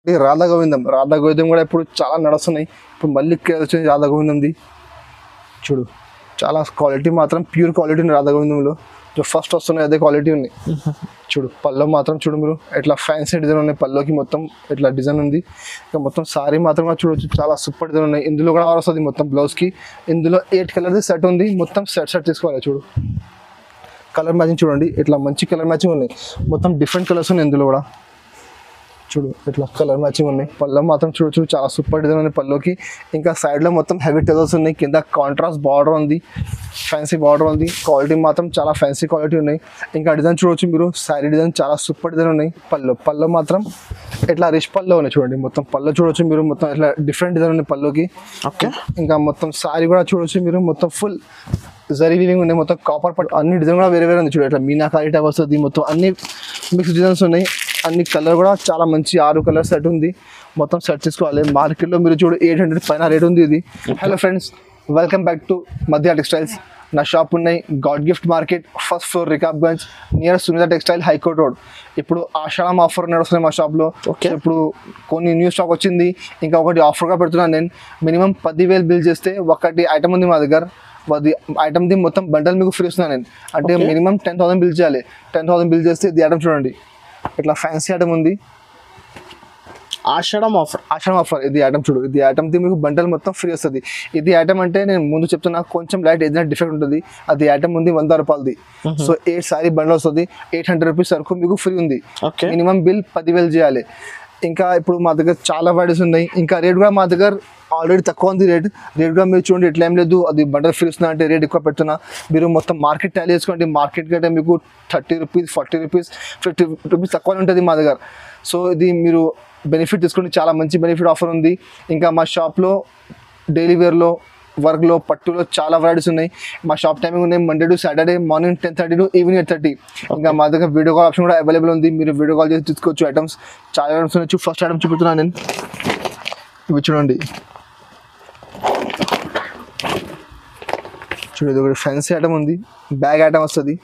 రాధా గోవిందం కూడా ఇప్పుడు చాలా నడుస్తున్నాయి. ఇప్పుడు మళ్ళీ వచ్చింది రాధా గోవిందంది. చూడు చాలా క్వాలిటీ మాత్రం ప్యూర్ క్వాలిటీ ఉంది రాధా గోవిందంలో. ఫస్ట్ వస్తున్నాయి అదే క్వాలిటీ ఉంది. చూడు పల్లో మాత్రం చూడు మీరు ఎట్లా ఫ్యాన్సీ డిజైన్ ఉన్నాయి. పల్లోకి మొత్తం ఇట్లా డిజైన్ ఉంది. ఇంకా మొత్తం సారీ మాత్రం కూడా చూడొచ్చు, చాలా సూపర్ డిజైన్ ఉన్నాయి. ఇందులో కూడా వస్తుంది మొత్తం బ్లౌజ్కి. ఇందులో 8 కలర్ది సెట్ ఉంది. మొత్తం సెట్ తీసుకోవాలి. చూడు కలర్ మ్యాచింగ్ చూడండి, ఇట్లా మంచి కలర్ మ్యాచింగ్ ఉన్నాయి. మొత్తం డిఫరెంట్ కలర్స్ ఉన్నాయి ఇందులో కూడా. చూడు ఇట్లా కలర్ మ్యాచింగ్ ఉన్నాయి. పల్లో మాత్రం చూడొచ్చు, చాలా సూపర్ డిజైన్ ఉంది పల్లోకి. ఇంకా సైడ్లో మొత్తం హెవీ టెజల్స్ ఉన్నాయి. కింద కాంట్రాస్ట్ బార్డర్ ఉంది, ఫ్యాన్సీ బార్డర్ ఉంది. క్వాలిటీ మాత్రం చాలా ఫ్యాన్సీ క్వాలిటీ ఉన్నాయి. ఇంకా డిజైన్ చూడొచ్చు మీరు, శారీ డిజైన్ చాలా సూపర్ డిజైన్ ఉన్నాయి. పల్లో మాత్రం ఇట్లా రిచ్ పల్లో ఉన్నాయి. చూడండి మొత్తం పల్లో చూడొచ్చు మీరు, మొత్తం ఇట్లా డిఫరెంట్ డిజైన్ ఉన్నాయి పల్లోకి. ఓకే ఇంకా మొత్తం శారీ కూడా చూడొచ్చు మీరు, మొత్తం ఫుల్ జరీ వీవింగ్ ఉన్నాయి. మొత్తం కాపర్ పట్టు అన్ని డిజైన్ కూడా వేరే ఉంది. చూడండి ఇట్లా మీనాకారి టైప్ వస్తుంది. మొత్తం అన్ని మిక్స్ డిజైన్స్ ఉన్నాయి. అన్ని కలర్ కూడా చాలా మంచి 6 కలర్ సెట్ ఉంది. మొత్తం సెట్ తీసుకోవాలి. మార్కెట్లో మీరు చూడు 800 పైన రేట్ ఉంది ఇది. Hello friends, welcome back to Madhya textiles. నా షాప్ ఉన్నాయి god gift market, first floor Rikabganj, near Sunitha textile, high court road. ఇప్పుడు ఆషాఢం ఆఫర్ నడుస్తున్నాయి మా షాప్లో. ఇప్పుడు కొన్ని న్యూ స్టాక్ వచ్చింది. ఇంకా ఒకటి ఆఫర్గా పెడుతున్నాను నేను. మినిమం 10,000 బిల్ చేస్తే ఒకటి ఐటమ్ ఉంది మా దగ్గర. అది ఐటమ్ది మొత్తం బండల్ మీకు ఫ్రీ ఇస్తున్నాను నేను. అంటే మినిమం 10,000 బిల్ చేయాలి. 10,000 బిల్ చేస్తే ఇది ఐటమ్ చూడండి, ఇట్లా ఫ్యాన్సీ ఐటమ్ ఉంది. ఆషాఢం ఆఫర్ ఇది ఐటమ్ చూడు. ఇది ఐటమ్ది మీకు బండల్ మొత్తం ఫ్రీ వస్తుంది. ఇది ఐటమ్ అంటే నేను ముందు చెప్తున్నా, కొంచెం లైట్ ఏదైనా డిఫరెంట్ ఉంటుంది. అది ఐటమ్ ఉంది 100 రూపాయలది. సో 8 సారీ బండల్ వస్తుంది. 800 రూపీస్ వరకు మీకు ఫ్రీ ఉంది. మినిమం బిల్ 10,000 చేయాలి. ఇంకా ఇప్పుడు మా దగ్గర చాలా వెరైటీస్ ఉన్నాయి. ఇంకా రేట్ కూడా మా దగ్గర ఆల్రెడీ తక్కువ ఉంది. రేట్ కూడా మీరు చూడండి, ఎట్లా ఏం లేదు. అది బండల్ ఫ్రీ ఇస్తున్నా అంటే రేట్ ఎక్కువ పెడుతున్నా. మీరు మొత్తం మార్కెట్ టాలీ చేసుకోండి. మార్కెట్ కంటే మీకు 30 రూపీస్, 40 రూపీస్, 50 రూపీస్ తక్కువ ఉంటుంది మా దగ్గర. సో ఇది మీరు బెనిఫిట్ తీసుకోండి, చాలా మంచి బెనిఫిట్ ఆఫర్ ఉంది. ఇంకా మా షాప్లో డైలీ వేర్లో, వర్క్లో, పట్టులో చాలా వెరైటీస్ ఉన్నాయి. మా షాప్ టైమింగ్ ఉన్నాయి Monday to Saturday morning 10:30 to evening 8:30. ఇంకా మా దగ్గర వీడియో కాల్ ఆప్షన్ కూడా అవైలబుల్ ఉంది. మీరు వీడియో కాల్ చేసి తీసుకోవచ్చు. ఐటమ్స్ చాలా ఐటమ్స్ ఉన్నాయి. ఫస్ట్ ఐటమ్ చూపుతున్నాను నేను. ఇవి చూడండి, చూడండి ఒకటి ఫ్యాన్సీ ఐటమ్ ఉంది. బ్యాగ్ ఐటమ్ వస్తుంది.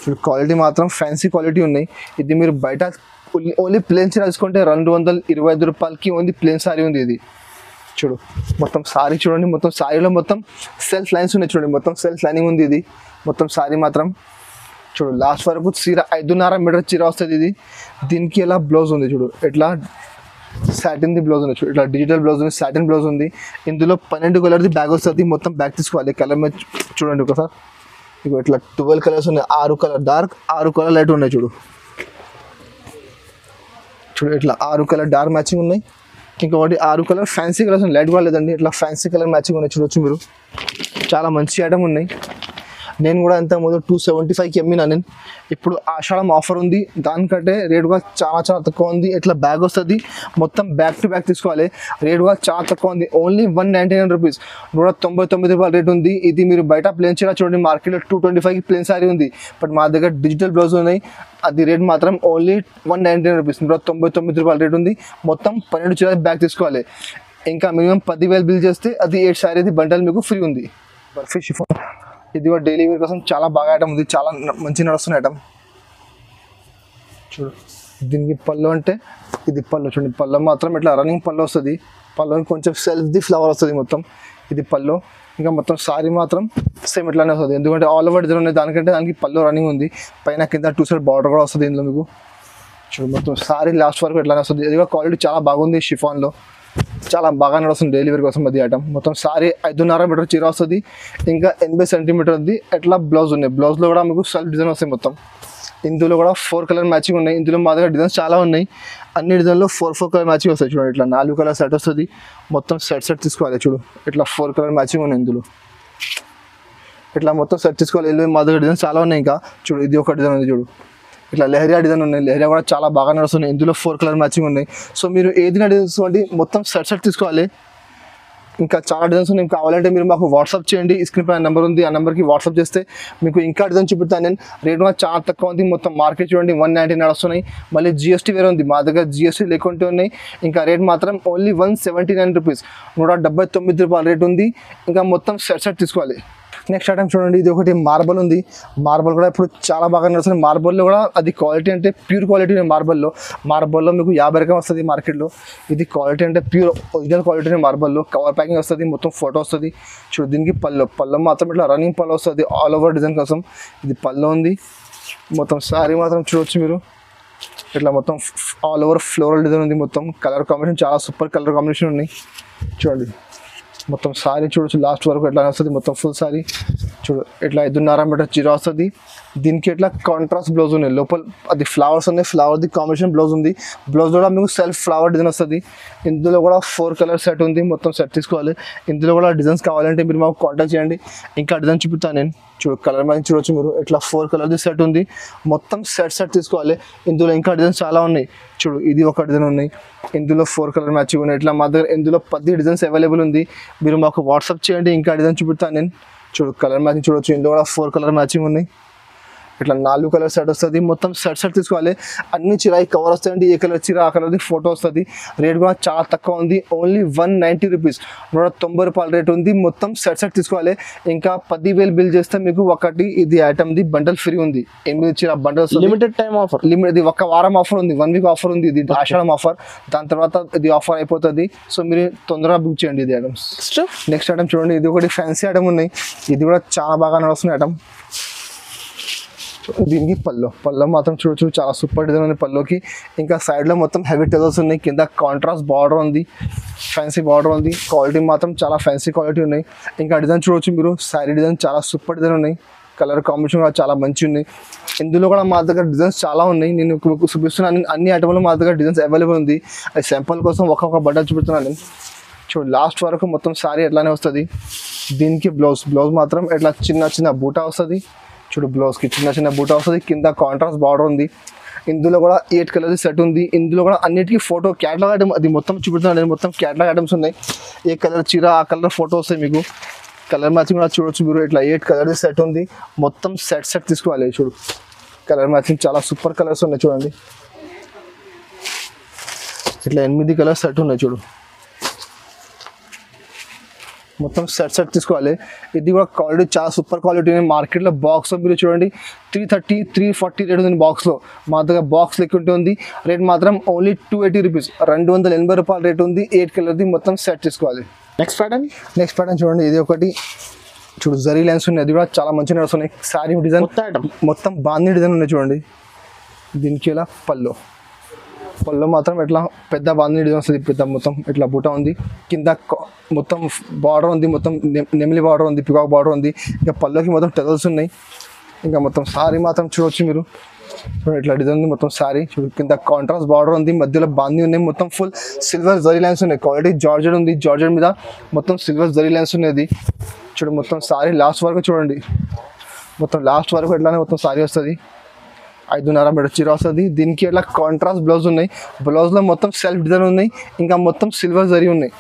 చూడు క్వాలిటీ మాత్రం ఫ్యాన్సీ క్వాలిటీ ఉన్నాయి. ఇది మీరు బయట ఓన్లీ ప్లేన్ సారీ తీసుకుంటే 225 రూపాయలకి ఓన్లీ ప్లేన్ సారీ ఉంది. ఇది చూడు మొత్తం సారీ చూడండి. మొత్తం సారీలో మొత్తం సెల్ఫ్ లైన్స్ ఉన్నాయి. చూడండి మొత్తం సెల్ఫ్ లైనింగ్ ఉంది. ఇది మొత్తం సారీ మాత్రం చూడు లాస్ట్ వరకు చీర 5.5 మీటర్ చీర వస్తుంది. ఇది దీనికి ఎలా బ్లౌజ్ ఉంది చూడు, ఎట్లా సాటిన్ది బ్లౌజ్ ఉంది. చూడు ఇట్లా డిజిటల్ బ్లౌజ్ ఉంది, సాటిన్ బ్లౌజ్ ఉంది. ఇందులో 12 కలర్ది బ్యాగ్ వస్తుంది. మొత్తం బ్యాగ్ తీసుకోవాలి. కలర్ మీద చూడండి ఒకసారి. ఇక ఇట్లా 12 కలర్స్ ఉన్నాయి. 6 కలర్ డార్క్, 6 కలర్ లైట్ ఉన్నాయి. చూడు ఇట్లా 6 కలర్ డార్క్ మ్యాచింగ్ ఉన్నాయి. ఇంకొకటి 6 కలర్ ఫ్యాన్సీ కలర్స్ ఉన్నాయి. లైట్ కూడా లేదండి, ఇట్లా ఫ్యాన్సీ కలర్ మ్యాచింగ్ ఉన్నాయి. చూడొచ్చు మీరు, చాలా మంచి ఐటమ్ ఉన్నాయి. నేను కూడా ఇంతకుముందు 275కి అమ్మినా నేను. ఇప్పుడు ఆషాఢం ఆఫర్ ఉంది, దానికంటే రేట్ కూడా చాలా తక్కువ ఉంది. ఇట్లా బ్యాగ్ వస్తుంది. మొత్తం బ్యాక్ టు బ్యాక్ తీసుకోవాలి. రేట్ కూడా చాలా తక్కువ ఉంది. ఓన్లీ 199 రూపీస్, 199 రూపాయల రేట్ ఉంది. ఇది మీరు బయట ప్లేన్ చీర చూడండి, మార్కెట్లో 225కి ప్లేన్ సారీ ఉంది. బట్ మా దగ్గర డిజిటల్ బ్లౌజ్ ఉన్నాయి. అది రేట్ మాత్రం ఓన్లీ 199 రూపీస్, 199 రూపాయల రేట్ ఉంది. మొత్తం 12 చీర బ్యాగ్ తీసుకోవాలి. ఇంకా మినిమం 10,000 బిల్ చేస్తే అది 8 సారీది బండల్ మీకు ఫ్రీ ఉంది. బర్ఫీ షిఫాన్ ఇది కూడా డైలీ వేర్ కోసం చాలా బాగా ఐటమ్ ఉంది. చాలా మంచి నడుస్తున్న ఐటమ్. చూడు దీనికి పళ్ళు అంటే ఇది పళ్ళు చూడండి. పళ్ళు మాత్రం ఇట్లా రన్నింగ్ పళ్ళు వస్తుంది. పళ్ళు కొంచెం సెల్ఫ్ది ఫ్లవర్ వస్తుంది మొత్తం. ఇది పళ్ళు. ఇంకా మొత్తం సారీ మాత్రం సేమ్ ఇట్లానే వస్తుంది. ఎందుకంటే ఆల్ ఓవర్ డిజైన్ ఉన్నాయి. దానికంటే దానికి పళ్ళు రన్నింగ్ ఉంది. పైన కింద 2 సైడ్ బార్డర్ కూడా వస్తుంది ఇందులో మీకు. చూడు మొత్తం సారీ లాస్ట్ వరకు ఇట్లానే వస్తుంది. ఇది కూడా క్వాలిటీ చాలా బాగుంది. షిఫాన్లో చాలా బాగా నడుస్తుంది డైలీ వేర్ కోసం అది ఐటమ్. మొత్తం సారీ 5.5 మీటర్ చీర వస్తుంది. ఇంకా 80 సెంటీమీటర్ ఉంది. ఎట్లా బ్లౌజ్ ఉన్నాయి. బ్లౌజ్లో కూడా మీకు సెల్ఫ్ డిజైన్ వస్తాయి మొత్తం. ఇందులో కూడా 4 కలర్ మ్యాచింగ్ ఉన్నాయి. ఇందులో మా దగ్గర డిజైన్స్ చాలా ఉన్నాయి. అన్ని డిజైన్లో 4 కలర్ మ్యాచింగ్ వస్తాయి. చూడండి ఇట్లా 4 కలర్ సెట్ వస్తుంది. మొత్తం సెట్ తీసుకోవాలి. చూడు ఇట్లా 4 కలర్ మ్యాచింగ్ ఉన్నాయి. ఇందులో ఇట్లా మొత్తం సెట్ తీసుకోవాలి. ఇందులో మా దగ్గర డిజైన్స్ చాలా ఉన్నాయి. ఇంకా చూడు ఇది ఒక డిజైన్ ఉంది. చూడు ఇట్లా లెహరియా డిజైన్ ఉన్నాయి. లెహరియా కూడా చాలా బాగా నడుస్తున్నాయి. ఇందులో 4 కలర్ మ్యాచింగ్ ఉన్నాయి. సో మీరు ఏదైనా డిజైన్స్ తీసుకోండి, మొత్తం సెట్ తీసుకోవాలి. ఇంకా చాలా డిజైన్స్ ఉన్నాయి. కావాలంటే మీరు మాకు వాట్సాప్ చేయండి. స్క్రీన్ పైన నెంబర్ ఉంది, ఆ నెంబర్కి వాట్సాప్ చేస్తే మీకు ఇంకా డిజైన్ చూపిస్తాను నేను. రేట్ కూడా చాలా తక్కువ ఉంది. మొత్తం మార్కెట్ చూడండి 190 నడుస్తున్నాయి. మళ్ళీ GST వేరే ఉంది. మా దగ్గర GST లేకుంటే ఉన్నాయి. ఇంకా రేట్ మాత్రం ఓన్లీ 179 రూపీస్, 179 రూపాయల రేట్ ఉంది. ఇంకా మొత్తం సెట్ తీసుకోవాలి. నెక్స్ట్ ఐటమ్ చూడండి, ఇది ఒకటి మార్బల్ ఉంది. మార్బల్ కూడా ఇప్పుడు చాలా బాగా నడుస్తుంది. మార్బల్లో కూడా అది క్వాలిటీ అంటే ప్యూర్ క్వాలిటీ. మార్బల్లో మీకు 50 రకం వస్తుంది మార్కెట్లో. ఇది క్వాలిటీ అంటే ప్యూర్ ఒరిజినల్ క్వాలిటీ. మార్బల్లో కవర్ ప్యాకింగ్ వస్తుంది, మొత్తం ఫోటో వస్తుంది. చూడు దీనికి పళ్ళు మాత్రం ఇట్లా రన్నింగ్ పళ్ళు వస్తుంది ఆల్ ఓవర్ డిజైన్ కోసం. ఇది పళ్ళు ఉంది. మొత్తం శారీ మాత్రం చూడొచ్చు మీరు, ఇట్లా మొత్తం ఆల్ ఓవర్ ఫ్లోరల్ డిజైన్ ఉంది. మొత్తం కలర్ కాంబినేషన్ చాలా సూపర్ కలర్ కాంబినేషన్ ఉన్నాయి. చూడండి మొత్తం సారీ చూడొచ్చు లాస్ట్ వరకు ఎట్లా వస్తుంది. మొత్తం ఫుల్ సారీ చూడు ఇట్లా 5.5 మీటర్ చీర వస్తుంది. దీనికి ఇట్లా కాంట్రాస్ట్ బ్లౌజ్ ఉన్నాయి. లోపల అది ఫ్లవర్స్ ఉన్నాయి, ఫ్లవర్ది కాంబినేషన్ బ్లౌజ్ ఉంది. బ్లౌజ్ కూడా మీకు సెల్ఫ్ ఫ్లవర్ డిజైన్ వస్తుంది. ఇందులో కూడా 4 కలర్ సెట్ ఉంది. మొత్తం సెట్ తీసుకోవాలి. ఇందులో కూడా డిజైన్స్ కావాలంటే మీరు మాకు కాంటాక్ట్ చేయండి, ఇంకా డిజైన్ చూపిస్తాను నేను. చూడు కలర్ మ్యాచింగ్ చూడొచ్చు మీరు, ఇట్లా 4 కలర్ది సెట్ ఉంది. మొత్తం సెట్ తీసుకోవాలి. ఇందులో ఇంకా డిజైన్స్ చాలా ఉన్నాయి. చూడు ఇది ఒక డిజైన్ ఉన్నాయి, ఇందులో 4 కలర్ మ్యాచింగ్ ఉన్నాయి. ఇట్లా మా దగ్గర ఇందులో 10 డిజైన్స్ అవైలబుల్ ఉంది. మీరు మాకు వాట్సాప్ చేయండి, ఇంకా డిజైన్ చూపిస్తాను నేను. చూడు కలర్ మ్యాచింగ్ చూడొచ్చు, ఇందులో కూడా 4 కలర్ మ్యాచింగ్ ఉన్నాయి. ఇట్లా 4 కలర్ సెట్ వస్తుంది. మొత్తం సెట్ తీసుకోవాలి. అన్ని చీర కవర్ వస్తాయండి. ఏ కలర్ చీర ఆ కలర్ది ఫోటో వస్తుంది. రేట్ కూడా చాలా తక్కువ ఉంది, ఓన్లీ 190 రూపీస్, 190 రూపాయల రేట్ ఉంది. మొత్తం సెట్ తీసుకోవాలి. ఇంకా 10,000 బిల్ చేస్తే మీకు ఒకటి ఇది ఐటమ్ది బండల్ ఫ్రీ ఉంది. 8 చీర బండల్ లిమిటెడ్ టైం ఆఫర్. ఇది 1 వారం ఆఫర్ ఉంది, 1 వీక్ ఆఫర్ ఉంది. ఇది ఆషాఢం ఆఫర్. దాని తర్వాత ఇది ఆఫర్ అయిపోతుంది. సో మీరు తొందరగా బుక్ చేయండి ఇది ఐటమ్స్. నెక్స్ట్ ఐటమ్ చూడండి, ఇది ఒకటి ఫ్యాన్సీ ఐటమ్ ఉన్నాయి. ఇది కూడా చాలా బాగా నడుస్తుంది ఐటమ్. దీనికి పళ్ళు మాత్రం చూడొచ్చు, చాలా సూపర్ డిజైన్ ఉంది పళ్ళుకి. ఇంకా సైడ్లో మొత్తం హెవీ టెజల్స్ ఉన్నాయి. కింద కాంట్రాస్ట్ బార్డర్ ఉంది, ఫ్యాన్సీ బార్డర్ ఉంది. క్వాలిటీ మాత్రం చాలా ఫ్యాన్సీ క్వాలిటీ ఉన్నాయి. ఇంకా డిజైన్ చూడొచ్చు మీరు, శారీ డిజైన్ చాలా సూపర్ డిజైన్ ఉన్నాయి. కలర్ కాంబినేషన్ కూడా చాలా మంచి ఉన్నాయి. ఇందులో కూడా మా దగ్గర డిజైన్స్ చాలా ఉన్నాయి. నేను మీకు చూపిస్తున్నాను. అన్ని ఐటమ్లో మా దగ్గర డిజైన్స్ అవైలబుల్ ఉంది. అది శాంపుల్ కోసం ఒక్కొక్క బట్టలు చూపిస్తున్నాను నేను. చూడు లాస్ట్ వరకు మొత్తం శారీ ఎట్లానే వస్తుంది. దీనికి బ్లౌజ్ మాత్రం ఇట్లా చిన్న బూటా వస్తుంది. చూడు బ్లౌజ్కి చిన్న బూటా వస్తుంది. కింద కాంట్రాస్ట్ బార్డర్ ఉంది. ఇందులో కూడా 8 కలర్స్ సెట్ ఉంది. ఇందులో కూడా అన్నిటికీ ఫోటో క్యాటలాగ్ ఐటమ్ అది మొత్తం చూపిస్తున్నాను నేను. మొత్తం క్యాటలాగ్ ఐటమ్స్ ఉన్నాయి. ఏ కలర్ చీర ఆ కలర్ ఫోటో వస్తాయి మీకు. కలర్ మ్యాచింగ్ కూడా చూడొచ్చు మీరు. ఇట్లా 8 కలర్స్ సెట్ ఉంది. మొత్తం సెట్ తీసుకోవాలి. చూడు కలర్ మ్యాచింగ్ చాలా సూపర్ కలర్స్ ఉన్నాయి. చూడండి ఇట్లా 8 కలర్స్ సెట్ ఉన్నాయి. చూడు మొత్తం సెట్ తీసుకోవాలి. ఇది కూడా క్వాలిటీ చాలా సూపర్ క్వాలిటీ. మార్కెట్లో బాక్స్లో మీరు చూడండి 330, 340 రేట్ ఉంది బాక్స్లో. మా దగ్గర బాక్స్ లెక్క ఉంటుంది. రేట్ మాత్రం ఓన్లీ 280 రూపీస్, 280 రూపాయల రేట్ ఉంది. 8 కలర్ది మొత్తం సెట్ తీసుకోవాలి. నెక్స్ట్ ప్యాటర్న్ చూడండి, ఇది ఒకటి చూడు జరీ లైన్స్ ఉన్నాయి. అది కూడా చాలా మంచిగా నడుస్తున్నాయి. శారీ డిజైన్ మొత్తం బాందీ డిజైన్ ఉన్నాయి. చూడండి దీనికి ఇలా పళ్ళు మాత్రం ఇట్లా పెద్ద బాందీ డిజైన్ వస్తుంది. పెద్ద మొత్తం ఇట్లా బూట ఉంది. కింద మొత్తం బార్డర్ ఉంది. మొత్తం నెమిలి బార్డర్ ఉంది, పికాక్ బార్డర్ ఉంది. ఇంకా పళ్ళుకి మొత్తం టెజల్స్ ఉన్నాయి. ఇంకా మొత్తం శారీ మాత్రం చూడవచ్చు మీరు. ఇట్లా డిజైన్ ఉంది మొత్తం శారీ. చూడు కింద కాంట్రాస్ట్ బార్డర్ ఉంది, మధ్యలో బాందీ ఉన్నాయి. మొత్తం ఫుల్ సిల్వర్ జరీ లైన్స్ ఉన్నాయి. క్వాలిటీ జార్జెట్ ఉంది. జార్జెట్ మీద మొత్తం సిల్వర్ జరీ లైన్స్ ఉన్నాయి. చూడు మొత్తం శారీ లాస్ట్ వరకు చూడండి. మొత్తం లాస్ట్ వరకు ఎట్లానే మొత్తం శారీ వస్తుంది. 5.5 మీటర్ చీర వస్తుంది. దీనికి ఇట్లా కాంట్రాస్ట్ బ్లౌజ్ ఉన్నాయి. బ్లౌజ్లో మొత్తం సెల్ఫ్ డిజైన్ ఉన్నాయి. ఇంకా మొత్తం సిల్వర్ జరీ ఉన్నాయి.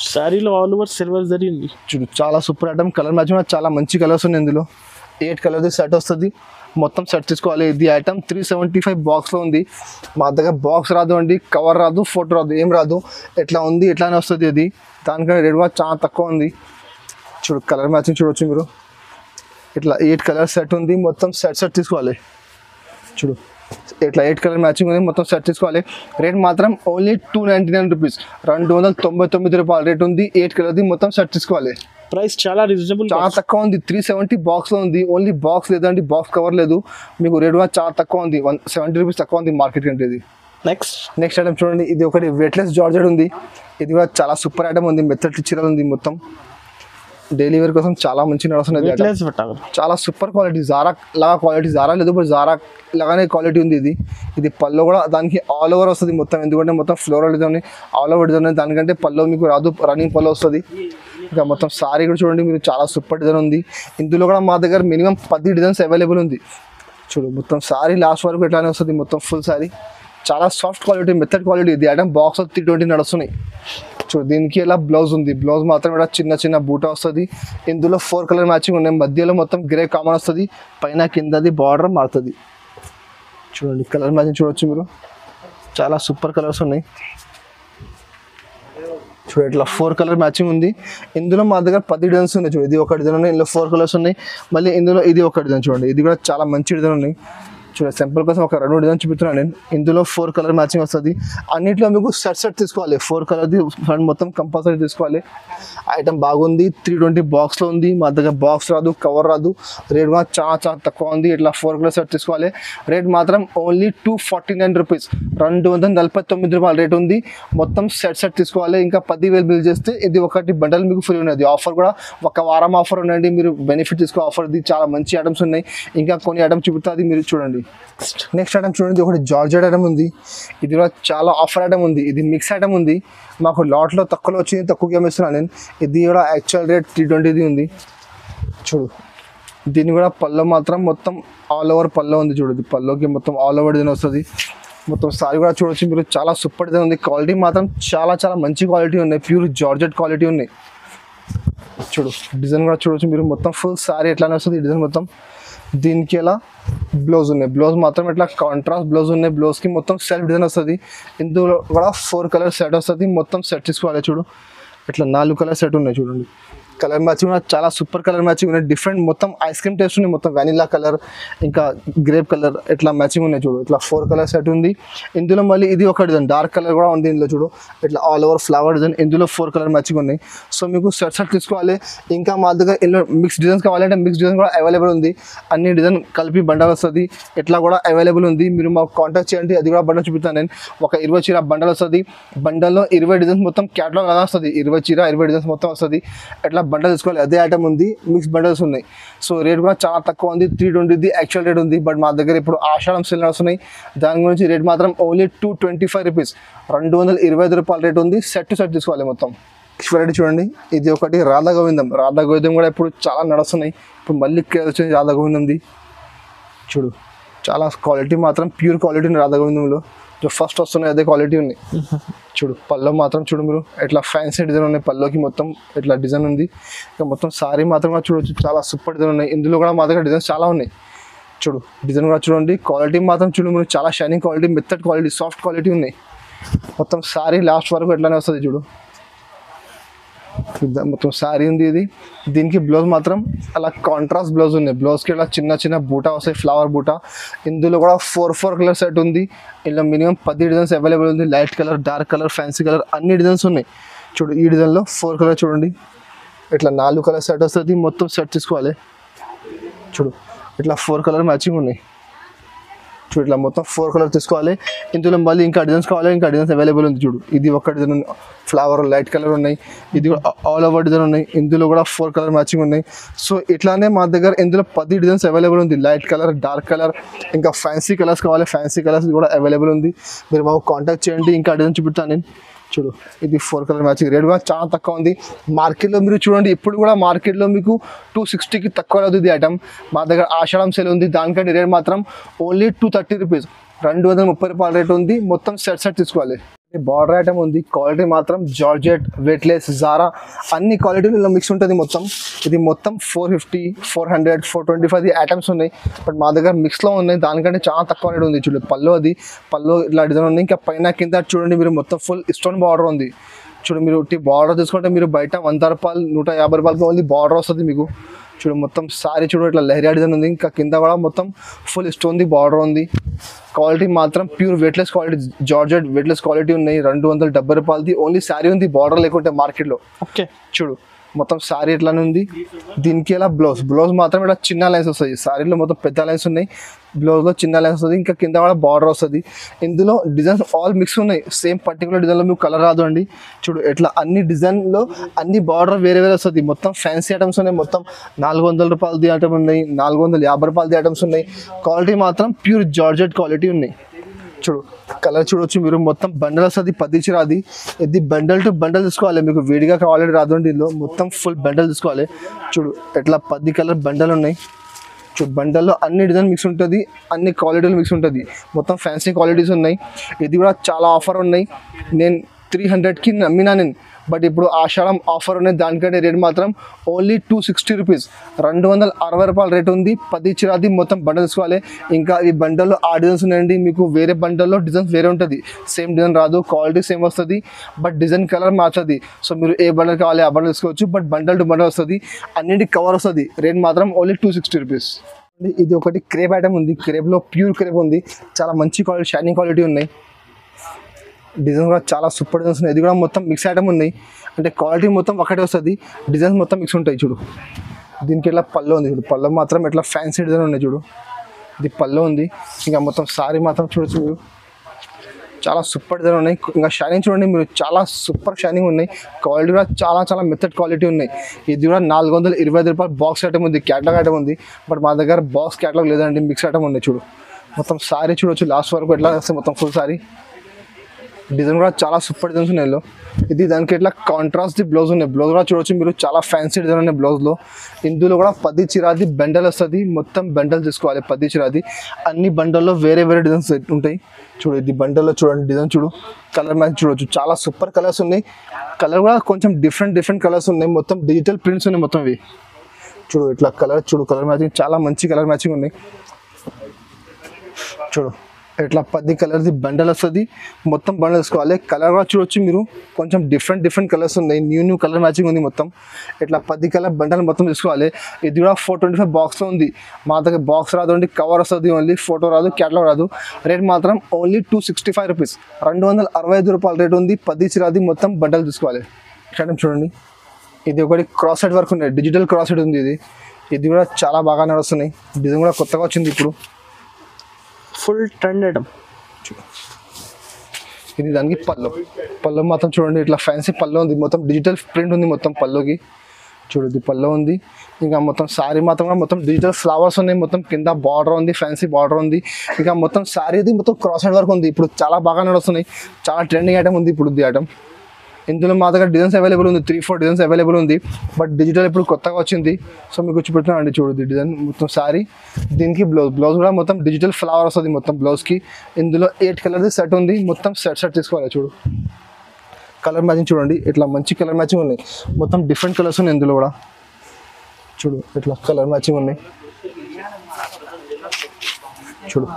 శారీలో ఆల్ ఓవర్ సిల్వర్ జరీ ఉంది. చూడు చాలా సూపర్ ఐటమ్. కలర్ మ్యాచింగ్ చాలా మంచి కలర్స్ ఉన్నాయి. ఇందులో 8 కలర్ది సెట్ వస్తుంది. మొత్తం సెట్ తీసుకోవాలి. ఇది ఐటమ్ 375 బాక్స్లో ఉంది. మా దగ్గర బాక్స్ రాదు అండి, కవర్ రాదు, ఫోటో రాదు, ఏం రాదు. ఎట్లా ఉంది ఎట్లానే వస్తుంది. ఇది దానికంటే రేట్ కూడా చాలా తక్కువ ఉంది. చూడు కలర్ మ్యాచింగ్ చూడవచ్చు మీరు. ఇట్లా 8 కలర్ సెట్ ఉంది. మొత్తం సెట్ తీసుకోవాలి. చూడు ఇట్లా 8 కలర్ మ్యాచింగ్ ఉంది. మొత్తం సెట్ తీసుకోవాలి. రేట్ మాత్రం ఓన్లీ 299 రూపీస్, 299 రూపాయల రేట్ ఉంది. 8 కలర్ది మొత్తం సెట్ తీసుకోవాలి. ప్రైస్ చాలా రీజనబుల్, చాలా తక్కువ ఉంది. 370 బాక్స్లో ఉంది. ఓన్లీ బాక్స్ లేదండి, బాక్స్ కవర్ లేదు. మీకు రేట్ కూడా చాలా తక్కువ ఉంది. 170 రూపీస్ తక్కువ ఉంది మార్కెట్ కంటే. ఇది నెక్స్ట్ ఐటమ్ చూడండి, ఇది ఒకటి వెయిట్లెస్ జార్జెట్ ఉంది. ఇది కూడా చాలా సూపర్ ఐటమ్ ఉంది. మెత్తటి చీరలు ఉంది. మొత్తం డైలీ వేర్ కోసం చాలా మంచి నడుస్తున్నది. చాలా సూపర్ క్వాలిటీ. జారా లాగా క్వాలిటీ, జారా లేదు బట్ జారా లాగానే క్వాలిటీ ఉంది. ఇది పళ్ళు కూడా దానికి ఆల్ ఓవర్ వస్తుంది మొత్తం. ఎందుకంటే మొత్తం floral design all over design. దానికంటే పళ్ళు మీకు రాదు, రన్నింగ్ పళ్ళు వస్తుంది. ఇంకా మొత్తం సారీ కూడా చూడండి మీరు, చాలా సూపర్ డిజైన్ ఉంది. ఇందులో కూడా మా దగ్గర మినిమం 10 డిజైన్స్ అవైలబుల్ ఉంది. చూడు మొత్తం సారీ లాస్ట్ వరకు ఎట్లానే వస్తుంది. మొత్తం ఫుల్ సారీ చాలా సాఫ్ట్ క్వాలిటీ, మెథడ్ క్వాలిటీ. ఇది ఐటమ్ బాక్స్ 320 నడుస్తున్నాయి. చూడు దీనికి ఇలా బ్లౌజ్ ఉంది. బ్లౌజ్ మాత్రం ఇక్కడ చిన్న బూటా వస్తుంది. ఇందులో 4 కలర్ మ్యాచింగ్ ఉన్నాయి. మధ్యలో మొత్తం గ్రే కామన్ వస్తుంది. పైన కిందది బార్డర్ మారుతుంది. చూడండి కలర్ మ్యాచింగ్ చూడవచ్చు మీరు. చాలా సూపర్ కలర్స్ ఉన్నాయి. చూడు ఇట్లా 4 కలర్ మ్యాచింగ్ ఉంది. ఇందులో మా దగ్గర 10 డిజైన్స్ ఉన్నాయి. చూడు ఇది ఒక డిజైన్ ఉన్నాయి, ఇందులో 4 కలర్స్ ఉన్నాయి. మళ్ళీ ఇందులో ఇది ఒక డిజైన్ చూడండి, ఇది కూడా చాలా మంచి డిజైన్ ఉన్నాయి. చూడండి సింపుల్ కోసం ఒక 2 డిజైన్ చూపిస్తున్నాను నేను. ఇందులో 4 కలర్ మ్యాచింగ్ వస్తుంది. అన్నింటిలో మీకు సెట్ తీసుకోవాలి. 4 కలర్ది ఫ్రంట్ మొత్తం కంపల్సరీ తీసుకోవాలి. ఐటమ్ బాగుంది. 320 బాక్స్లో ఉంది. మా దగ్గర బాక్స్ రాదు, కవర్ రాదు. రేట్ కూడా చాలా తక్కువ ఉంది. ఇట్లా 4 కలర్ సెట్ తీసుకోవాలి. రేట్ మాత్రం ఓన్లీ 249 రూపీస్, 249 రూపాయలు రేట్ ఉంది. మొత్తం సెట్ తీసుకోవాలి. ఇంకా 10,000 బిల్ చేస్తే ఇది ఒకటి బండల్ మీకు ఫ్రీ ఉన్నది. ఆఫర్ కూడా ఒక వారం ఆఫర్ ఉండండి, మీరు బెనిఫిట్ తీసుకో ఆఫర్. ఇది చాలా మంచి ఐటమ్స్ ఉన్నాయి. ఇంకా కొన్ని ఐటమ్స్ చూపుతుంది, మీరు చూడండి. నెక్స్ట్ ఐటమ్ చూడండి, ఒకటి జార్జెట్ ఐటమ్ ఉంది. ఇది కూడా చాలా ఆఫర్ ఐటమ్ ఉంది. ఇది మిక్స్ ఐటమ్ ఉంది. మాకు లాట్లో తక్కువలో వచ్చింది, తక్కువగా ఇస్తున్నాను నేను. ఇది కూడా యాక్చువల్ రేట్ 320 ఉంది. చూడు దీన్ని కూడా పళ్ళు మాత్రం మొత్తం ఆల్ ఓవర్ పళ్ళు ఉంది. చూడు పళ్ళుకి మొత్తం ఆల్ ఓవర్ డిజైన్ వస్తుంది. మొత్తం సారీ కూడా చూడొచ్చు మీరు, చాలా సూపర్ డిజైన్ ఉంది. క్వాలిటీ మాత్రం చాలా మంచి క్వాలిటీ ఉన్నాయి. ప్యూర్ జార్జెట్ క్వాలిటీ ఉన్నాయి. చూడు డిజైన్ కూడా చూడొచ్చు మీరు, మొత్తం ఫుల్ సారీ ఎట్లానే వస్తుంది డిజైన్ మొత్తం. దీనికి ఎలా బ్లౌజ్ ఉన్నాయి, బ్లౌజ్ మాత్రం ఇట్లా కాంట్రాస్ట్ బ్లౌజ్ ఉన్నాయి. బ్లౌజ్కి మొత్తం సెల్ఫ్ డిజైన్ వస్తుంది. ఇందులో కూడా 4 కలర్ సెట్ వస్తుంది. మొత్తం సెట్ తీసుకోవాలి. చూడు ఇట్లా 4 కలర్ సెట్ ఉన్నాయి. చూడండి కలర్ మ్యాచింగ్ కూడా చాలా సూపర్ కలర్ మ్యాచింగ్ ఉన్నాయి. డిఫరెంట్ మొత్తం ఐస్ క్రీమ్ టేస్ట్ ఉన్నాయి. మొత్తం వెనిలా కలర్ ఇంకా గ్రేప్ కలర్ ఇట్లా మ్యాచింగ్ ఉన్నాయి. చూడు ఇట్లా 4 కలర్ సెట్ ఉంది. ఇందులో మళ్ళీ ఇది ఒక డిజైన్ డార్క్ కలర్ కూడా ఉంది. ఇందులో చూడు ఇట్లా ఆల్ ఓవర్ ఫ్లవర్ డిజైన్. ఇందులో 4 కలర్ మ్యాచింగ్ ఉన్నాయి. సో మీకు సెట్ తీసుకోవాలి. ఇంకా మా దగ్గర ఇందులో మిక్స్ డిజైన్స్ కావాలంటే మిక్స్ డిజైన్ కూడా అవైలబుల్ ఉంది. అన్ని డిజైన్ కలిపి బండల్ వస్తుంది. ఇట్లా కూడా అవైలబుల్ ఉంది. మీరు మాకు కాంటాక్ట్ చేయండి. అది కూడా బండల్ చూపిస్తాను నేను. ఒక 20 చీర బండల్ వస్తుంది. బండల్లో 20 డిజైన్స్ మొత్తం క్యాటలాగ్ అలా వస్తుంది. 20 చీర 20 డిజైన్స్ మొత్తం వస్తుంది. ఇట్లా బండల్ తీసుకోవాలి. అదే ఐటమ్ ఉంది. మిక్స్ బండల్స్ ఉన్నాయి. సో రేట్ కూడా చాలా తక్కువ ఉంది. 320 యాక్చువల్ రేట్ ఉంది. బట్ మా దగ్గర ఇప్పుడు ఆషాఢం సేల్ వస్తున్నాయి. దాని గురించి రేట్ మాత్రం ఓన్లీ 225 రూపీస్, 225 రూపాయల రేట్ ఉంది. సెట్ తీసుకోవాలి మొత్తం. వెరైటీ చూడండి, ఇది ఒకటి రాధా గోవిందం. రాధా గోవిందం కూడా ఇప్పుడు చాలా నడుస్తున్నాయి. ఇప్పుడు మళ్ళీ వచ్చింది రాధా గోవిందంది. చూడు చాలా క్వాలిటీ మాత్రం ప్యూర్ క్వాలిటీ ఉంది రాధా గోవిందంలో. ఫస్ట్ వస్తున్నాయి అదే క్వాలిటీ ఉన్నాయి. చూడు పళ్ళు మాత్రం చూడు మీరు, ఇట్లా ఫ్యాన్సీ డిజైన్ ఉన్నాయి. పళ్ళుకి మొత్తం ఇట్లా డిజైన్ ఉంది. ఇంకా మొత్తం సారీ మాత్రం కూడా చూడవచ్చు, చాలా సూపర్ డిజైన్ ఉన్నాయి. ఇందులో కూడా మా దగ్గర డిజైన్స్ చాలా ఉన్నాయి. చూడు డిజైన్ కూడా చూడండి. క్వాలిటీ మాత్రం చూడు మీరు, చాలా షైనింగ్ క్వాలిటీ, మెత్తడ్ క్వాలిటీ, సాఫ్ట్ క్వాలిటీ ఉన్నాయి. మొత్తం సారీ లాస్ట్ వరకు ఎట్లానే వస్తుంది. చూడు మొత్తం సారీ ఉంది ఇది. దీనికి బ్లౌజ్ మాత్రం అలా కాంట్రాస్ట్ బ్లౌజ్ ఉన్నాయి. బ్లౌజ్కి ఇలా చిన్న బూటా వస్తాయి, ఫ్లవర్ బూటా. ఇందులో కూడా 4 కలర్ సెట్ ఉంది. ఇందులో మినిమం 10 డిజైన్స్ అవైలబుల్ ఉంది. Light colour, dark colour, fancy colour అన్ని డిజైన్స్ ఉన్నాయి. చూడు ఈ డిజైన్లో 4 కలర్ చూడండి. ఇట్లా 4 కలర్ సెట్ వస్తుంది. మొత్తం సెట్ తీసుకోవాలి. చూడు ఇట్లా 4 కలర్ మ్యాచింగ్ ఉన్నాయి. చూడు ఇట్లా మొత్తం 4 కలర్ తీసుకోవాలి. ఇందులో మళ్ళీ ఇంకా డిజైన్స్ కావాలి, ఇంకా డిజైన్స్ అవైలబుల్ ఉంది. చూడు ఇది ఒక డిజైన్ ఫ్లవర్ లైట్ కలర్ ఉన్నాయి. ఇది కూడా ఆల్ ఓవర్ డిజైన్ ఉన్నాయి. ఇందులో కూడా 4 కలర్ మ్యాచింగ్ ఉన్నాయి. సో ఇట్లానే మా దగ్గర ఇందులో 10 డిజైన్స్ అవైలబుల్ ఉంది. లైట్ కలర్, డార్క్ కలర్, ఇంకా ఫ్యాన్సీ కలర్స్ కావాలి, ఫ్యాన్సీ కలర్స్ కూడా అవైలబుల్ ఉంది. మీరు మాకు కాంటాక్ట్ చేయండి. ఇంకా డిజైన్ చూపిస్తాను నేను. చూడు ఇది 4 కలర్ మ్యాచింగ్. రేట్ కూడా చాలా తక్కువ ఉంది. మార్కెట్లో మీరు చూడండి, ఇప్పుడు కూడా మార్కెట్లో మీకు 260కి తక్కువ లేదు ఇది ఐటమ్. మా దగ్గర ఆషాఢం సేల్ ఉంది. దానికంటే రేట్ మాత్రం ఓన్లీ 230 రూపీస్, 230 రూపాయల రేట్ ఉంది. మొత్తం సెట్ తీసుకోవాలి. బార్డర్ ఐటమ్ ఉంది. క్వాలిటీ మాత్రం జార్జెట్, వెయిట్లెస్, జారా అన్ని క్వాలిటీలు మిక్స్ ఉంటుంది మొత్తం. ఇది మొత్తం 450, 400, 425 ఐటమ్స్ ఉన్నాయి. బట్ మా దగ్గర మిక్స్లో ఉన్నాయి. దానికంటే చాలా తక్కువ రేట్ ఉంది. చూడండి పళ్ళు, అది పళ్ళు ఇట్లా డిజైన్ ఉంది. ఇంకా పైన కింద చూడండి మీరు, మొత్తం ఫుల్ స్టోన్ బార్డర్ ఉంది. చూడు మీరు బార్డర్ తీసుకుంటే మీరు బయట 100 రూపాయలు, 150 రూపాయలకి ఓన్లీ బార్డర్ వస్తుంది మీకు. చూడు మొత్తం సారీ చూడు ఇట్లా లెహరియా డిజైన్ ఉంది. ఇంకా కింద కూడా మొత్తం ఫుల్ స్టోన్ది బార్డర్ ఉంది. క్వాలిటీ మాత్రం pure weightless quality, georgette weightless quality ఉన్నాయి. 270 రూపాయలది ఓన్లీ శారీ ఉంది. బార్డర్ లేకుంటే మార్కెట్లో. ఓకే చూడు మొత్తం సారీ ఎట్లానే ఉంది. దీనికి ఎలా బ్లౌజ్ మాత్రం ఇలా చిన్న లైన్స్ వస్తుంది. సారీలో మొత్తం పెద్ద లైన్స్ ఉన్నాయి, బ్లౌజ్లో చిన్న లైన్స్ వస్తుంది. ఇంకా కింద కూడా బార్డర్ వస్తుంది. ఇందులో డిజైన్స్ ఆల్ మిక్స్ ఉన్నాయి. సేమ్ పర్టికులర్ డిజైన్లో మీకు కలర్ రాదు అండి. చూడు ఎట్లా అన్ని డిజైన్లో అన్ని బార్డర్ వేరే వస్తుంది. మొత్తం ఫ్యాన్సీ ఐటమ్స్ ఉన్నాయి. మొత్తం 400 రూపాయలది ఐటమ్ ఉన్నాయి, 450 రూపాయలది ఐటమ్స్ ఉన్నాయి. క్వాలిటీ మాత్రం ప్యూర్ జార్జెట్ క్వాలిటీ ఉన్నాయి. చూడు కలర్ చూడొచ్చు మీరు, మొత్తం బండల్ వస్తుంది. 10 చీర అది. ఇది బండల్ టు బండల్ తీసుకోవాలి. మీకు వేడిగా కావాలంటే రాదండి. ఇందులో మొత్తం ఫుల్ బండల్ తీసుకోవాలి. చూడు ఎట్లా 10 కలర్ బండల్ ఉన్నాయి. చూడు బండల్లో అన్ని డిజైన్ మిక్స్ ఉంటుంది, అన్ని క్వాలిటీలు మిక్స్ ఉంటుంది. మొత్తం ఫ్యాన్సీ క్వాలిటీస్ ఉన్నాయి. ఇది కూడా చాలా ఆఫర్ ఉన్నాయి. నేను 300కి నమ్మినా నేను, బట్ ఇప్పుడు ఆషాఢం ఆఫర్ ఉన్నాయి, దానికంటే రేట్ మాత్రం ఓన్లీ 260 రూపీస్, 260 రూపాయల రేట్ ఉంది. 10 చిరాది మొత్తం బండల్ తీసుకోవాలి. ఇంకా ఈ బండల్లో ఆ డిజైన్స్ ఉన్నాయండి, మీకు వేరే బండల్లో డిజైన్స్ వేరే ఉంటుంది, సేమ్ డిజైన్ రాదు, క్వాలిటీ సేమ్ వస్తుంది, బట్ డిజైన్ కలర్ మార్చది. సో మీరు ఏ బండల్ కావాలి ఆ బండల్ తీసుకోవచ్చు, బట్ బండల్ టు బండల్ వస్తుంది, అన్నింటికి కవర్ వస్తుంది. రేట్ మాత్రం ఓన్లీ 260 రూపీస్. ఇది ఒకటి క్రేప్ ఐటమ్ ఉంది, క్రేప్లో ప్యూర్ క్రేప్ ఉంది, చాలా మంచి క్వాలిటీ, షైనింగ్ క్వాలిటీ ఉన్నాయి. డిజైన్స్ కూడా చాలా సూపర్ డిజైన్స్ ఉన్నాయి. ఇది కూడా మొత్తం మిక్స్ ఐటమ్ ఉన్నాయి, అంటే క్వాలిటీ మొత్తం ఒకటే వస్తుంది, డిజైన్స్ మొత్తం మిక్స్ ఉంటాయి. చూడు దీనికి ఇట్లా పళ్ళు ఉంది, చూడు పళ్ళు మాత్రం ఇట్లా ఫ్యాన్సీ డిజైన్ ఉన్నాయి. చూడు ఇది పళ్ళు ఉంది. ఇంకా మొత్తం సారీ మాత్రం చూడొచ్చు మీరు, చాలా సూపర్ డిజైన్ ఉన్నాయి. ఇంకా షైనింగ్ చూడండి మీరు, చాలా సూపర్ షైనింగ్ ఉన్నాయి. క్వాలిటీ కూడా చాలా చాలా మెథడ్ క్వాలిటీ ఉన్నాయి. ఇది కూడా 425 రూపాయలు బాక్స్ ఐటమ్ ఉంది, క్యాటలాగ్ ఐటమ్ ఉంది, బట్ మా దగ్గర బాక్స్ క్యాటలాగ్ లేదండి, మిక్స్ ఐటమ్ ఉన్నాయి. చూడు మొత్తం సారీ చూడొచ్చు లాస్ట్ వరకు ఎట్లా వస్తాయి, మొత్తం ఫుల్ సారీ. డిజైన్ కూడా చాలా సూపర్ డిజైన్స్ ఉన్నాయి. ఇది దానికి ఇట్లా కాంట్రాస్ట్ బ్లౌజ్ ఉన్నాయి, బ్లౌజ్ కూడా చూడొచ్చు మీరు, చాలా ఫ్యాన్సీ డిజైన్ ఉన్నాయి బ్లౌజ్లో. ఇందులో కూడా 10 చిరాది బండల్ వస్తుంది, మొత్తం బండల్ తీసుకోవాలి 10 చిరాది. అన్ని బండల్లో వేరే వేరే డిజైన్స్ ఉంటాయి. చూడు ఇది బండల్లో చూడండి డిజైన్, చూడు కలర్ మ్యాచ్ చూడొచ్చు, చాలా సూపర్ కలర్స్ ఉన్నాయి. కలర్ కూడా కొంచెం డిఫరెంట్ కలర్స్ ఉన్నాయి, మొత్తం డిజిటల్ ప్రింట్స్ ఉన్నాయి మొత్తం ఇవి. చూడు ఇట్లా కలర్, చూడు కలర్ మ్యాచింగ్, చాలా మంచి కలర్ మ్యాచింగ్ ఉన్నాయి. చూడు ఇట్లా 10 కలర్ది బండల్ వస్తుంది, మొత్తం బండల్ తీసుకోవాలి. కలర్ కూడా చూడొచ్చు మీరు, కొంచెం డిఫరెంట్ కలర్స్ ఉన్నాయి, న్యూ కలర్ మ్యాచింగ్ ఉంది మొత్తం. ఇట్లా 10 కలర్ బండల్ మొత్తం తీసుకోవాలి. ఇది కూడా 425 బాక్స్లో ఉంది, మా దగ్గర బాక్స్ రాదు అండి, కవర్ వస్తుంది ఓన్లీ, ఫోటో రాదు, క్యాటలాగ్ రాదు. రేట్ మాత్రం ఓన్లీ 265 రూపీస్, 265 రూపాయల రేట్ ఉంది. 10 చిరాది మొత్తం బండల్ తీసుకోవాలి. చూడండి ఇది ఒకటి క్రాస్ సైడ్ వర్క్ ఉంది, డిజిటల్ క్రాస్ సైడ్ ఉంది. ఇది కూడా చాలా బాగా నడుస్తున్నాయి, డిజైన్ కూడా కొత్తగా వచ్చింది ఇప్పుడు, ఫుల్ ట్రెండ్ ఐటమ్. ఇది దానికి పళ్ళు మాత్రం చూడండి, ఇట్లా ఫ్యాన్సీ పళ్ళు ఉంది, మొత్తం డిజిటల్ ప్రింట్ ఉంది మొత్తం పళ్ళుకి. చూడు ఇది పళ్ళు ఉంది. ఇంకా మొత్తం శారీ మాత్రం కూడా మొత్తం డిజిటల్ ఫ్లవర్స్ ఉన్నాయి, మొత్తం కింద బార్డర్ ఉంది, ఫ్యాన్సీ బార్డర్ ఉంది. ఇంకా మొత్తం శారీది మొత్తం క్రాస్ సైడ్ వర్క్ ఉంది, ఇప్పుడు చాలా బాగా నడుస్తున్నాయి, చాలా ట్రెండింగ్ ఐటమ్ ఉంది ఇప్పుడు ఈ ఐటమ్. ఇందులో మా దగ్గర డిజైన్స్ అవైలబుల్ ఉంది, 3-4 డిజైన్స్ అవైలబుల్ ఉంది, బట్ డిజిటల్ ఇప్పుడు కొత్తగా వచ్చింది, సో మీకు చూపెడుతున్నాను అండి. చూడు డిజైన్ మొత్తం శారీ, దీనికి బ్లౌజ్ కూడా మొత్తం డిజిటల్ ఫ్లవర్ వస్తుంది మొత్తం బ్లౌజ్కి. ఇందులో 8 కలర్ది సెట్ ఉంది, మొత్తం సెట్ తీసుకోవాలి. చూడు కలర్ మ్యాచింగ్ చూడండి, ఇట్లా మంచి కలర్ మ్యాచింగ్ ఉన్నాయి, మొత్తం డిఫరెంట్ కలర్స్ ఉన్నాయి ఇందులో కూడా. చూడు ఇట్లా కలర్ మ్యాచింగ్ ఉన్నాయి. చూడు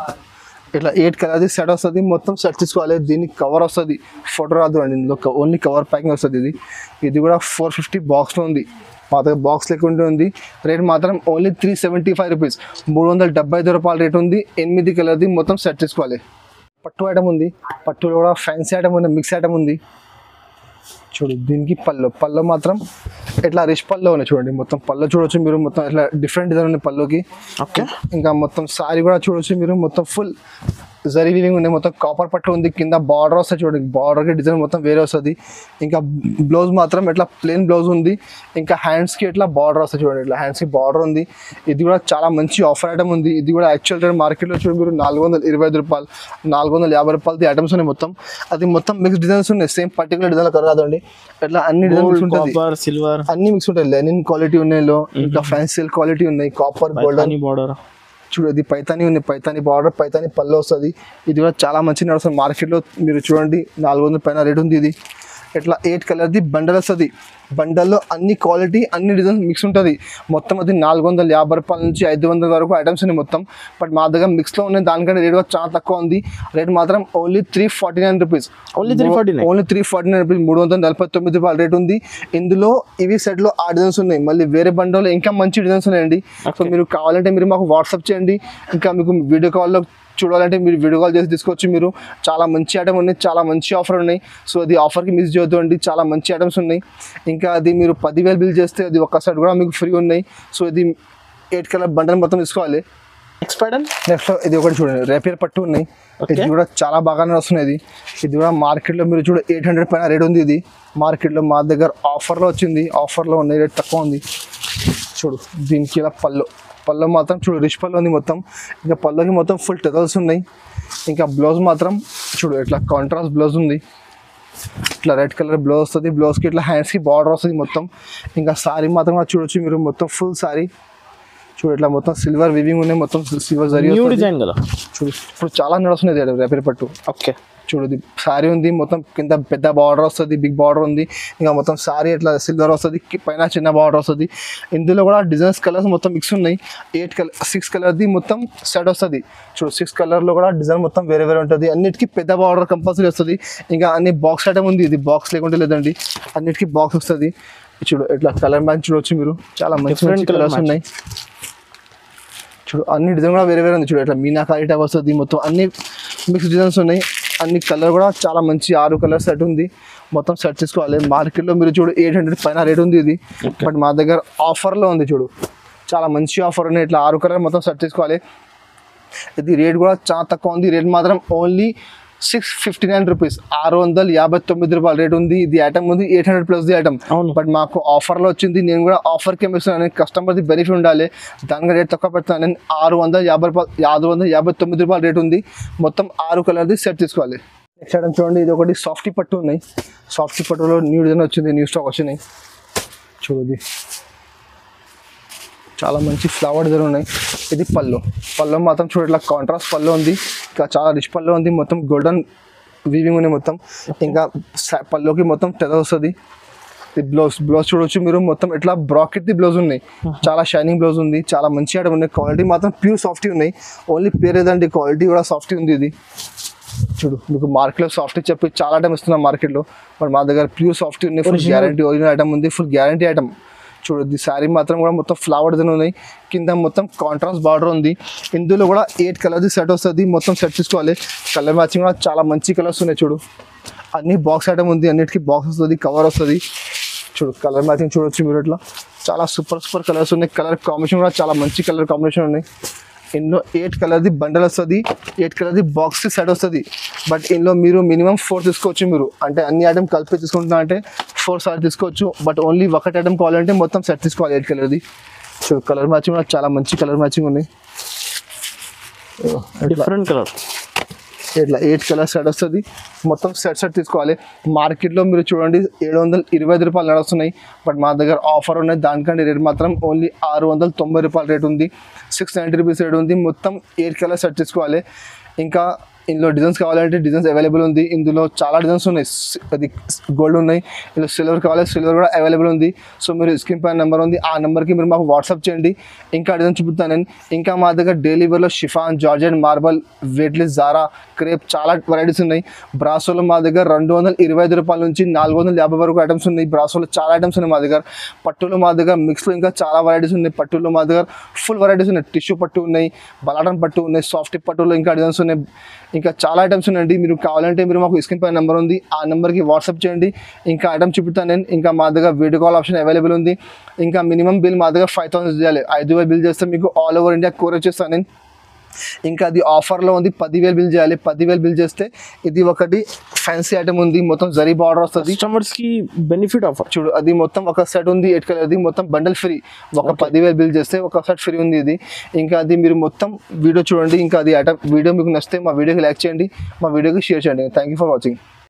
ఇట్లా 8 కలర్ది సెట్ వస్తుంది, మొత్తం సెట్ తీసుకోవాలి. దీనికి కవర్ వస్తుంది, ఫోటో రాదు అండి, ఇందులో ఓన్లీ కవర్ ప్యాకింగ్ వస్తుంది. ఇది కూడా 450 బాక్స్లో ఉంది, మా దగ్గర బాక్స్ లేకుండా ఉంది. రేట్ మాత్రం ఓన్లీ 375 రూపీస్, 375 రూపాయల రేట్ ఉంది. 8 కలర్ది మొత్తం సెట్ తీసుకోవాలి. పట్టు ఐటమ్ ఉంది, పట్టులో కూడా ఫ్యాన్సీ ఐటమ్ ఉంది, మిక్స్ ఐటమ్ ఉంది. చూడు దీనికి పళ్ళు మాత్రం ఇట్లా రిచ్ పళ్ళు ఉన్నాయి. చూడండి మొత్తం పళ్ళు చూడొచ్చు మీరు, మొత్తం ఇట్లా డిఫరెంట్ డిజైన్ ఉన్నాయి పళ్ళుకి. ఓకే ఇంకా మొత్తం సారీ కూడా చూడొచ్చు మీరు, మొత్తం ఫుల్ జరీ వీవింగ్ ఉంది, మొత్తం కాపర్ పట్టు ఉంది, కింద బార్డర్ వస్తుంది. చూడండి బార్డర్కి డిజైన్ మొత్తం వేరే వస్తుంది. ఇంకా బ్లౌజ్ మాత్రం ఇట్లా ప్లెయిన్ బ్లౌజ్ ఉంది, ఇంకా హ్యాండ్స్కి ఇట్లా బార్డర్ వస్తుంది. చూడండి ఇట్లా హ్యాండ్స్కి బార్డర్ ఉంది. ఇది కూడా చాలా మంచి ఆఫర్ ఐటమ్ ఉంది. ఇది కూడా యాక్చువల్ రేట్ మార్కెట్లో చూడండి మీరు 425 రూపాయలు, 450 రూపాయలది ఐటమ్స్ ఉన్నాయి మొత్తం. అది మొత్తం మిక్స్ డిజైన్స్ ఉన్నాయి, సేమ్ పర్టికులర్ డిజైన్ కాదండి, ఇట్లా అన్ని డిజైన్స్ ఉంటుంది, సిల్వర్ అన్ని మిక్స్ ఉంటాయి. లెనిన్ క్వాలిటీ ఉన్నాయి, ఇంకా ఫ్యాన్సీ సిల్క్ క్వాలిటీ ఉన్నాయి, కాపర్ గోల్డెన్ బార్డర్. చూడు ఇది పైతాని ఉంది, పైతాని బార్డర్, పైతాని పళ్ళు వస్తుంది. ఇది కూడా చాలా మంచి నడుస్తుంది మార్కెట్లో, మీరు చూడండి 400 పైన రేట్ ఉంది. ఇది ఇట్లా 8 కలర్ది బండల్ వస్తుంది, బండల్లో అన్ని క్వాలిటీ అన్ని డిజైన్స్ మిక్స్ ఉంటుంది. మొత్తం అది 450 రూపాయల నుంచి 500 వరకు ఐటమ్స్ ఉన్నాయి మొత్తం, బట్ మా దగ్గర మిక్స్లో ఉన్నాయి, దానికంటే రేట్ కూడా చాలా తక్కువ ఉంది. రేట్ మాత్రం ఓన్లీ 349 రూపీస్, ఓన్లీ 349 రూపీస్, 349 రూపాయల రేట్ ఉంది. ఇందులో ఇవి సెట్లో ఆ డిజైన్స్ ఉన్నాయి, మళ్ళీ వేరే బండల్లో ఇంకా మంచి డిజైన్స్ ఉన్నాయండి. సో మీరు కావాలంటే మీరు మాకు వాట్సాప్ చేయండి, ఇంకా మీకు వీడియో కాల్లో చూడాలంటే మీరు వీడియో కాల్ చేసి తీసుకోవచ్చు. మీరు చాలా మంచి ఐటమ్ ఉన్నాయి, చాలా మంచి ఆఫర్ ఉన్నాయి. సో అది ఆఫర్కి మిస్ చేయొద్దు అండి, చాలా మంచి ఐటమ్స్ ఉన్నాయి. ఇంకా అది మీరు 10,000 బిల్ చేస్తే అది ఒక్క సైడ్ కూడా మీకు ఫ్రీ ఉన్నాయి. సో ఇది 8 కలర్ బండల్ మొత్తం తీసుకోవాలి. నెక్స్ట్ ఇది ఒకటి చూడండి, రేపియర్ పట్టు ఉన్నాయి, ఇది కూడా చాలా బాగానే వస్తున్నాయి. ఇది కూడా మార్కెట్లో మీరు చూడ 800 పైన రేట్ ఉంది. ఇది మార్కెట్లో మా దగ్గర ఆఫర్లో వచ్చింది, ఆఫర్లో ఉన్నాయి, రేట్ తక్కువ ఉంది. చూడు దీనికి ఇలా పళ్ళు మాత్రం చూడు రిచ్ పళ్ళు ఉంది మొత్తం, ఇంకా పళ్ళుకి మొత్తం ఫుల్ టెజల్స్ ఉన్నాయి. ఇంకా బ్లౌజ్ మాత్రం చూడు ఇట్లా కాంట్రాస్ట్ బ్లౌజ్ ఉంది, ఇట్లా రెడ్ కలర్ బ్లౌజ్ వస్తుంది, బ్లౌజ్కి ఇట్లా హ్యాండ్స్కి బార్డర్ వస్తుంది మొత్తం. ఇంకా సారీ మాత్రం చూడొచ్చు మీరు, మొత్తం ఫుల్ సారీ చూడు ఇట్లా మొత్తం సిల్వర్ వివింగ్ ఉన్నాయి, మొత్తం సిల్వర్ జరీ డిజైన్ కదా. చూడు ఇప్పుడు చాలా నడుస్తున్నాయి రేపర్ పట్టు. ఓకే చూడు సారీ ఉంది మొత్తం కింద పెద్ద బార్డర్ వస్తుంది, బిగ్ బార్డర్ ఉంది. ఇంకా మొత్తం సారీ ఇట్లా సిల్వర్ వస్తుంది, పైన చిన్న బార్డర్ వస్తుంది. ఇందులో కూడా డిజైన్స్ కలర్స్ మొత్తం మిక్స్ ఉన్నాయి. 6 కలర్ది మొత్తం సెట్ వస్తుంది. చూడు 6 కలర్లో కూడా డిజైన్ మొత్తం వేరే వేరే ఉంటుంది. అన్నిటికీ పెద్ద బార్డర్ కంపల్సరీ వస్తుంది. ఇంకా అన్ని బాక్స్ ఐటమ్ ఉంది, ఇది బాక్స్ లేకుంటే లేదండి, అన్నిటికీ బాక్స్ వస్తుంది. చూడు ఇట్లా కలర్ మ్యాచ్ చూడవచ్చు మీరు, చాలా మంచి మంచి కలర్స్ ఉన్నాయి. చూడు అన్ని డిజైన్ కూడా వేరే వేరే ఉంది. చూడు ఇట్లా మీనాకారి టైప్ వస్తుంది, మొత్తం అన్ని మిక్స్ డిజైన్స్ ఉన్నాయి. అన్ని కలర్ కూడా చాలా మంచి 6 కలర్ సెట్ ఉంది. మొత్తం సెట్ చేసుకోవాలి. మార్కెట్లో మీరు చూడు 800 పైన రేట్ ఉంది ఇది, బట్ మా దగ్గర ఆఫర్లో ఉంది. చూడు చాలా మంచి ఆఫర్ ఉన్నాయి. ఇట్లా 6 కలర్ మొత్తం సెట్ చేసుకోవాలి. ఇది రేట్ కూడా చాలా తక్కువ ఉంది. రేట్ మాత్రం ఓన్లీ 659 రూపీస్, 659 రూపాయలు రేట్ ఉంది. ఇది ఐటమ్ ఉంది 800 ప్లస్ ది ఐటమ్, బట్ మాకు ఆఫర్లో వచ్చింది. నేను కూడా ఆఫర్కి ఇస్తున్నాను, కస్టమర్ది బెనిఫిట్ ఉండాలి, దానికి రేట్ తక్కువ పెడతాను. నేను 650 రూపాయలు, 659 రూపాయలు రేట్ ఉంది. మొత్తం 6 కలర్ది సెట్ తీసుకోవాలి. నెక్స్ట్ ఐటమ్ చూడండి, ఇది ఒకటి సాఫ్టీ పట్టు ఉన్నాయి. సాఫ్టీ పట్టులో న్యూ డిజైన్ వచ్చింది, న్యూ స్టాక్ వచ్చినాయి. చూడది చాలా మంచి ఫ్లవర్ డిజైన్ ఉన్నాయి. ఇది పళ్ళు మాత్రం చూడ ఇట్లా కాంట్రాస్ట్ పళ్ళు ఉంది, ఇంకా చాలా రిచ్ పళ్ళు ఉంది. మొత్తం గోల్డెన్ వీవింగ్ ఉన్నాయి మొత్తం. ఇంకా పళ్ళుకి మొత్తం టెదర్ వస్తుంది. ఇది బ్లౌజ్ చూడవచ్చు మీరు, మొత్తం ఇట్లా బ్రాకెట్ బ్లౌజ్ ఉన్నాయి. చాలా షైనింగ్ బ్లౌజ్ ఉంది, చాలా మంచి ఐటమ్ ఉన్నాయి. క్వాలిటీ మాత్రం ప్యూర్ సాఫ్టీ ఉన్నాయి. ఓన్లీ పేరు ఏదండి, క్వాలిటీ కూడా సాఫ్టీ ఉంది. ఇది చూడు మీకు మార్కెట్లో సాఫ్టీ చెప్పి చాలా ఐటమ్ ఇస్తున్నాం మార్కెట్లో, బట్ మా దగ్గర ప్యూర్ సాఫ్టీ ఉన్నాయి. ఫుల్ గ్యారంటీ ఒరిజినల్ ఐటమ్ ఉంది, ఫుల్ గ్యారంటీ ఐటమ్. చూడు ఈ శారీ మాత్రం కూడా మొత్తం ఫ్లవర్ డిజైన్ ఉన్నాయి. కింద మొత్తం కాంట్రాస్ట్ బార్డర్ ఉంది. ఇందులో కూడా 8 కలర్ది సెట్ వస్తుంది. మొత్తం సెట్ తీసుకోవాలి. కలర్ మ్యాచింగ్ కూడా చాలా మంచి కలర్స్ ఉన్నాయి. చూడు అన్ని బాక్స్ ఐటమ్ ఉంది, అన్నిటికీ బాక్స్ వస్తుంది, కవర్ వస్తుంది. చూడు కలర్ మ్యాచింగ్ చూడొచ్చు మీరు, ఇట్లా చాలా సూపర్ కలర్స్ ఉన్నాయి. కలర్ కాంబినేషన్ కూడా చాలా మంచి కలర్ కాంబినేషన్ ఉన్నాయి. ఇందులో 8 కలర్ది బండల్ వస్తుంది, 8 కలర్ది బాక్స్ సెట్ వస్తుంది. బట్ ఇందులో మీరు మినిమం 4 తీసుకోవచ్చు. మీరు అంటే అన్ని ఐటమ్ కలిపి తీసుకుంటున్నా అంటే 4 సార్లు తీసుకోవచ్చు. బట్ ఓన్లీ ఒకటి ఐటమ్ కావాలంటే మొత్తం సెట్ తీసుకోవాలి 8 కలర్ది. సో కలర్ మ్యాచింగ్ కూడా చాలా మంచి కలర్ మ్యాచింగ్ ఉన్నాయి. డిఫరెంట్ కలర్, ఇట్లా 8 కలర్ సెట్ వస్తుంది. మొత్తం సెట్ తీసుకోవాలి. మార్కెట్లో మీరు చూడండి 725 రూపాయలు నడుస్తున్నాయి, బట్ మా దగ్గర ఆఫర్ ఉన్నాయి. దానికంటే రేట్ మాత్రం ఓన్లీ 690 రూపాయలు రేట్ ఉంది. 690 రూపీస్ రేట్ ఉంది. మొత్తం 8 కలర్ సెట్ తీసుకోవాలి. ఇంకా ఇందులో డిజైన్స్ కావాలంటే డిజైన్స్ అవైలబుల్ ఉంది. ఇందులో చాలా డిజైన్స్ ఉన్నాయి. అది గోల్డ్ ఉన్నాయి, ఇందులో సిల్వర్ కావాలి, సిల్వర్ కూడా అవైలబుల్ ఉంది. సో మీరు స్క్రీన్ పైన నెంబర్ ఉంది, ఆ నెంబర్కి మీరు మాకు వాట్సాప్ చేయండి. ఇంకా డిజైన్ చూపుతాను నేను. ఇంకా మా దగ్గర డైలీ వేర్లో షిఫాన్, జార్జెట్, మార్బల్, వెయిట్లెస్, జారా, క్రేప్ చాలా వెరైటీస్ ఉన్నాయి. బ్రాసోలో మా దగ్గర 225 రూపాయల నుంచి 450 వరకు ఐటమ్స్ ఉన్నాయి. బ్రాసోలో చాలా ఐటమ్స్ ఉన్నాయి మా దగ్గర. పట్టులో మా దగ్గర మిక్స్లో ఇంకా చాలా వెరైటీస్ ఉన్నాయి. పట్టులో మా దగ్గర ఫుల్ వెరైటీస్ ఉన్నాయి. టిష్యూ పట్టు ఉన్నాయి, బలాటన్ పట్టు ఉన్నాయి, సాఫ్ట్ పట్టులో ఇంకా డిజైన్స్ ఉన్నాయి. ఇంకా చాలా ఐటమ్స్ ఉన్నాయండి. మీరు కావాలంటే మీరు మాకు స్క్రీన్ పై నెంబర్ ఉంది, ఆ నెంబర్కి వాట్సాప్ చేయండి. ఇంకా ఐటమ్ చూపుతాను నేను. ఇంకా మా దగ్గర వీడియో కాల్ ఆప్షన్ అవైలబుల్ ఉంది. ఇంకా మినిమం బిల్ మా దగ్గర 5000 చేయాలి. 5000 బిల్ చేస్తే మీకు ఆల్ ఓవర్ ఇండియా కోరియర్ చేస్తాను నేను. ఇంకా అది ఆఫర్లో ఉంది, 10,000 బిల్ చేయాలి. 10,000 బిల్ చేస్తే ఇది ఒకటి ఫ్యాన్సీ ఐటమ్ ఉంది, మొత్తం జరీ బార్డర్ వస్తుంది. కస్టమర్స్కి బెనిఫిట్ ఆఫర్. చూడు అది మొత్తం ఒక సెట్ ఉంది 8 కలర్ది, మొత్తం బండల్ ఫ్రీ. ఒక 10,000 బిల్ చేస్తే ఒక సెట్ ఫ్రీ ఉంది ఇది. ఇంకా అది మీరు మొత్తం వీడియో చూడండి. ఇంకా అది ఐటమ్ వీడియో మీకు నచ్చితే మా వీడియోకి లైక్ చేయండి, మా వీడియోకి షేర్ చేయండి. Thank you for watching.